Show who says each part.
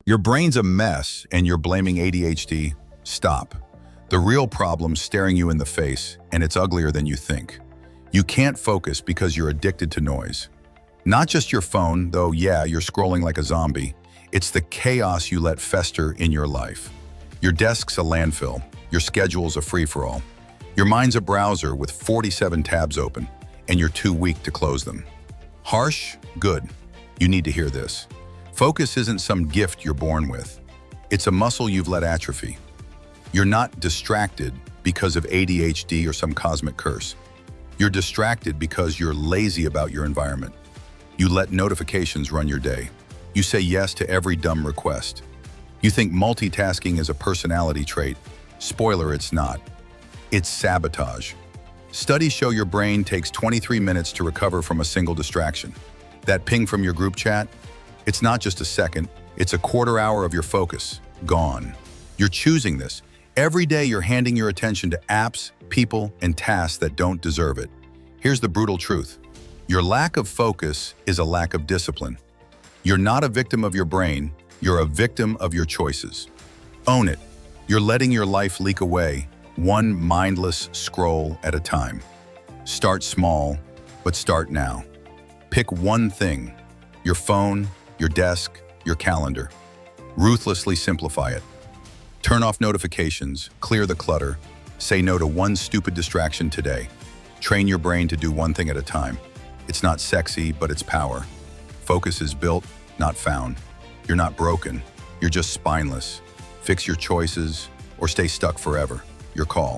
Speaker 1: Your brain's a mess and you're blaming ADHD? Stop. The real problem's staring you in the face, and it's uglier than you think. You can't focus because you're addicted to noise. Not just your phone, though yeah, you're scrolling like a zombie. It's the chaos you let fester in your life. Your desk's a landfill. Your schedule's a free-for-all. Your mind's a browser with 47 tabs open, and you're too weak to close them. Harsh? Good. You need to hear this. Focus isn't some gift you're born with. It's a muscle you've let atrophy. You're not distracted because of ADHD or some cosmic curse. You're distracted because you're lazy about your environment. You let notifications run your day. You say yes to every dumb request. You think multitasking is a personality trait. Spoiler, it's not. It's sabotage. Studies show your brain takes 23 minutes to recover from a single distraction. That ping from your group chat? It's not just a second, it's a quarter hour of your focus, gone. You're choosing this. Every day you're handing your attention to apps, people, and tasks that don't deserve it. Here's the brutal truth. Your lack of focus is a lack of discipline. You're not a victim of your brain, you're a victim of your choices. Own it. You're letting your life leak away, one mindless scroll at a time. Start small, but start now. Pick one thing, your phone, your desk, your calendar. Ruthlessly simplify it. Turn off notifications, clear the clutter, say no to one stupid distraction today. Train your brain to do one thing at a time. It's not sexy, but it's power. Focus is built, not found. You're not broken, you're just spineless. Fix your choices or stay stuck forever. Your call.